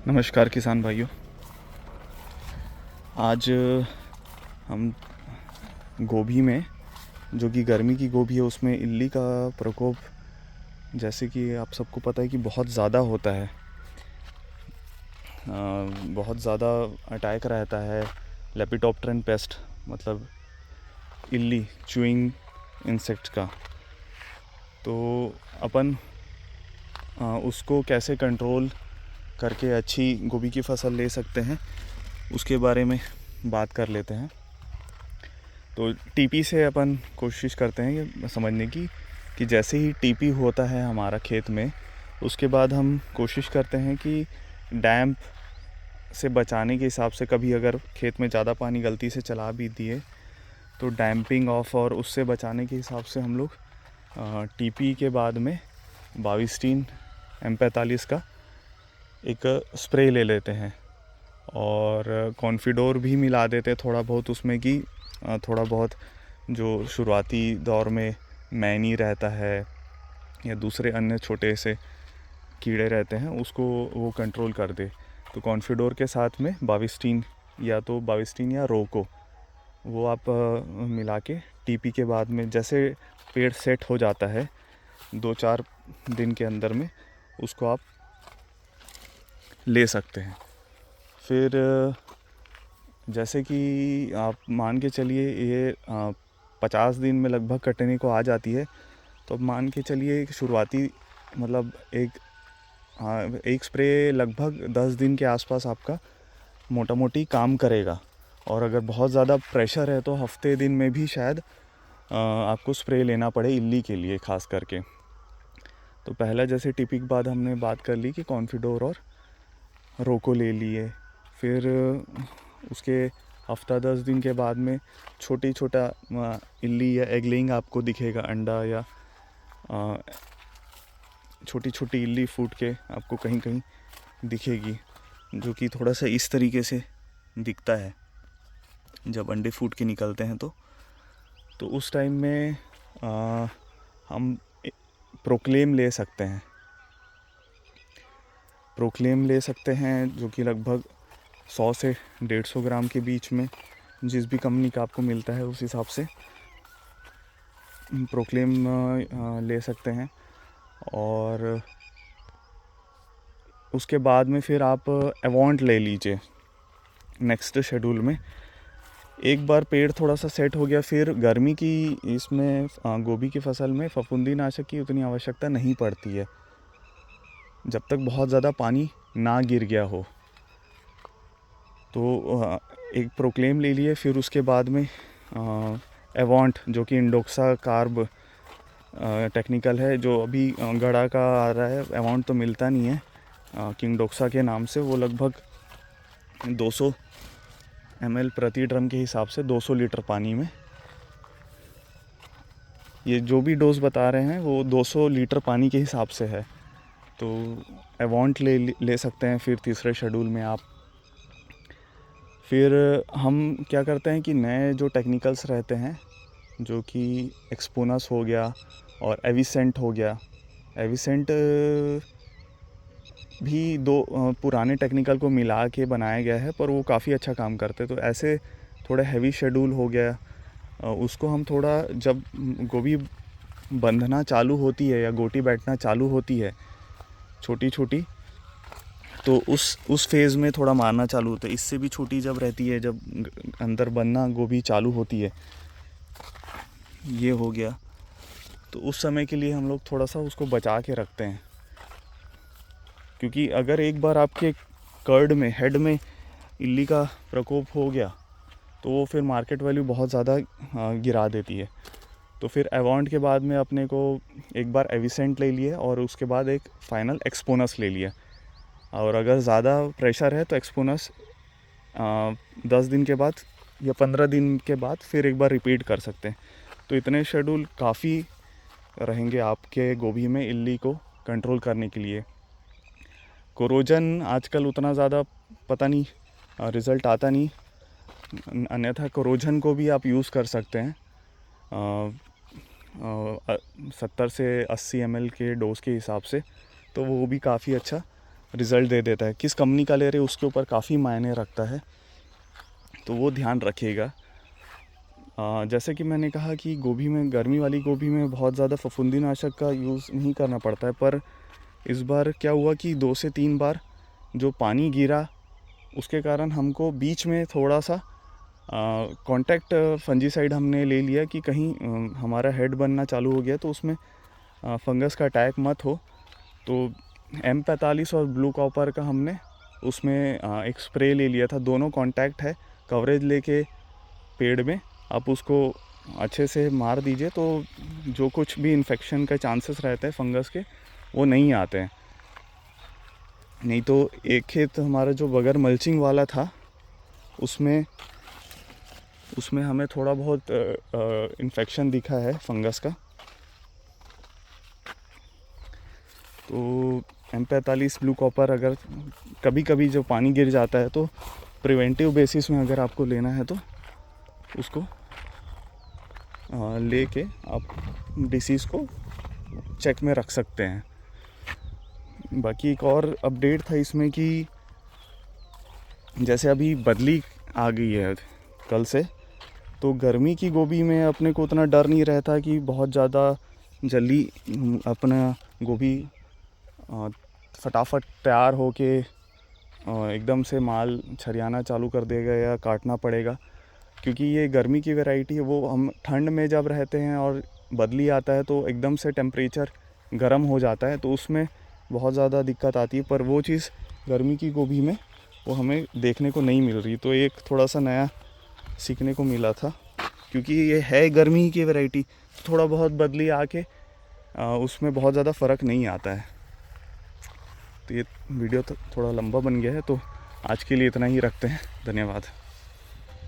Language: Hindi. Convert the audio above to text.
नमस्कार किसान भाइयों। आज हम गोभी में, जो कि गर्मी की गोभी है, उसमें इल्ली का प्रकोप, जैसे कि आप सबको पता है कि बहुत ज़्यादा होता है। बहुत ज़्यादा अटैक रहता है लेपिडोप्टेरन पेस्ट, मतलब इल्ली चूइंग इंसेक्ट का। तो अपन उसको कैसे कंट्रोल करके अच्छी गोभी की फसल ले सकते हैं, उसके बारे में बात कर लेते हैं। तो टीपी से अपन कोशिश करते हैं ये समझने की कि जैसे ही टीपी होता है हमारा खेत में, उसके बाद हम कोशिश करते हैं कि डैम्प से बचाने के हिसाब से, कभी अगर खेत में ज़्यादा पानी गलती से चला भी दिए तो डैम्पिंग ऑफ, और उससे बचाने के हिसाब से हम लोग टीपी के बाद में बाविस्टीन M45 का एक स्प्रे ले लेते हैं, और कॉन्फिडोर भी मिला देते हैं थोड़ा बहुत उसमें, कि थोड़ा बहुत जो शुरुआती दौर में मैनी रहता है या दूसरे अन्य छोटे से कीड़े रहते हैं, उसको वो कंट्रोल कर दे। तो कॉन्फिडोर के साथ में बाविस्टीन, या तो बाविस्टीन या रोको, वो आप मिला के टीपी के बाद में, जैसे पेड़ सेट हो जाता है 2-4 दिन के अंदर में, उसको आप ले सकते हैं। फिर जैसे कि आप मान के चलिए ये 50 दिन में लगभग कटने को आ जाती है, तो अब मान के चलिए शुरुआती, मतलब एक स्प्रे लगभग 10 दिन के आसपास आपका मोटा मोटी काम करेगा। और अगर बहुत ज़्यादा प्रेशर है तो हफ्ते दिन में भी शायद आपको स्प्रे लेना पड़े इल्ली के लिए ख़ास करके। तो पहला, जैसे टिपिक बाद हमने बात कर ली कि कॉन्फिडोर और रोको ले लिए। फिर उसके हफ्ता 10 दिन के बाद में छोटा इल्ली या एगलिंग आपको दिखेगा, अंडा या छोटी छोटी इल्ली फूट के आपको कहीं कहीं दिखेगी, जो कि थोड़ा सा इस तरीके से दिखता है जब अंडे फूट के निकलते हैं। तो उस टाइम में हम प्रोक्लेम ले सकते हैं। प्रोक्लेम ले सकते हैं, जो कि लगभग 100 से 150 ग्राम के बीच में, जिस भी कंपनी का आपको मिलता है उस हिसाब से प्रोक्लेम ले सकते हैं। और उसके बाद में फिर आप एवॉन्ट ले लीजिए नेक्स्ट शेड्यूल में। एक बार पेड़ थोड़ा सा सेट हो गया, फिर गर्मी की इसमें गोभी की फसल में फफूंदीनाशक की उतनी आवश्यकता नहीं पड़ती है, जब तक बहुत ज़्यादा पानी ना गिर गया हो। तो एक प्रोक्लेम ले लिए, फिर उसके बाद में एवॉन्ट, जो कि इंडोक्सा कार्ब टेक्निकल है, जो अभी गड़ा का आ रहा है। एवॉन्ट तो मिलता नहीं है, किंगडोक्सा के नाम से। वो लगभग 200 ml प्रति ड्रम के हिसाब से 200 लीटर पानी में, ये जो भी डोज बता रहे हैं वो 200 लीटर पानी के हिसाब से है। तो एवॉन्ट ले सकते हैं फिर तीसरे शेड्यूल में आप। फिर हम क्या करते हैं कि नए जो टेक्निकल्स रहते हैं, जो कि एक्सपोनस हो गया और एविसेंट हो गया। एविसेंट भी दो पुराने टेक्निकल को मिला के बनाया गया है, पर वो काफ़ी अच्छा काम करते। तो ऐसे थोड़ा हैवी शेड्यूल हो गया, उसको हम थोड़ा, जब गोभी बंधना चालू होती है या गोटी बैठना चालू होती है छोटी छोटी, तो उस फेज़ में थोड़ा मारना चालू होता है। इससे भी छोटी जब रहती है, जब अंदर बनना गोभी चालू होती है, ये हो गया, तो उस समय के लिए हम लोग थोड़ा सा उसको बचा के रखते हैं। क्योंकि अगर एक बार आपके कर्ड में, हेड में इल्ली का प्रकोप हो गया, तो वो फिर मार्केट वैल्यू बहुत ज़्यादा गिरा देती है। तो फिर एवॉन्ट के बाद में अपने को एक बार एविसेंट ले लिए, और उसके बाद एक फाइनल एक्सपोनस ले लिया। और अगर ज़्यादा प्रेशर है तो एक्सपोनस 10 दिन के बाद या 15 दिन के बाद फिर एक बार रिपीट कर सकते हैं। तो इतने शेड्यूल काफ़ी रहेंगे आपके गोभी में इल्ली को कंट्रोल करने के लिए। कोरोजन आजकल उतना ज़्यादा पता नहीं, रिज़ल्ट आता नहीं, अन्यथा कोरोजन को भी आप यूज़ कर सकते हैं 70 से 80 ml के डोज के हिसाब से। तो वो भी काफ़ी अच्छा रिज़ल्ट दे देता है। किस कंपनी का ले रहे उसके ऊपर काफ़ी मायने रखता है, तो वो ध्यान रखिएगा। जैसे कि मैंने कहा कि गोभी में, गर्मी वाली गोभी में बहुत ज़्यादा फफूंदीनाशक का यूज़ नहीं करना पड़ता है, पर इस बार क्या हुआ कि 2 से 3 बार जो पानी गिरा उसके कारण हमको बीच में थोड़ा सा कॉन्टैक्ट फंजीसाइड हमने ले लिया कि कहीं हमारा हेड बनना चालू हो गया तो उसमें फंगस का अटैक मत हो। तो M45 और ब्लू कॉपर का हमने उसमें एक स्प्रे ले लिया था। दोनों कॉन्टैक्ट है, कवरेज लेके पेड़ में आप उसको अच्छे से मार दीजिए तो जो कुछ भी इन्फेक्शन का चांसेस रहते हैं फंगस के वो नहीं आते हैं। नहीं तो एक खेत हमारा जो बगैर मल्चिंग वाला था उसमें हमें थोड़ा बहुत इन्फेक्शन दिखा है फंगस का। तो M45 ब्लू कॉपर अगर कभी कभी जो पानी गिर जाता है तो प्रिवेंटिव बेसिस में अगर आपको लेना है तो उसको लेके आप डिसीज़ को चेक में रख सकते हैं। बाकी एक और अपडेट था इसमें कि जैसे अभी बदली आ गई है कल से, तो गर्मी की गोभी में अपने को उतना डर नहीं रहता कि बहुत ज़्यादा जल्दी अपना गोभी फटाफट तैयार हो के एकदम से माल छरियाना चालू कर देगा या काटना पड़ेगा, क्योंकि ये गर्मी की वैरायटी है। वो हम ठंड में जब रहते हैं और बदली आता है तो एकदम से टेम्परेचर गर्म हो जाता है, तो उसमें बहुत ज़्यादा दिक्कत आती है। पर वो चीज़ गर्मी की गोभी में वो हमें देखने को नहीं मिल रही, तो एक थोड़ा सा नया सीखने को मिला था। क्योंकि ये है गर्मी की वैरायटी, थोड़ा बहुत बदली आके उसमें बहुत ज़्यादा फ़र्क नहीं आता है। तो ये वीडियो तो थोड़ा लंबा बन गया है, तो आज के लिए इतना ही रखते हैं। धन्यवाद।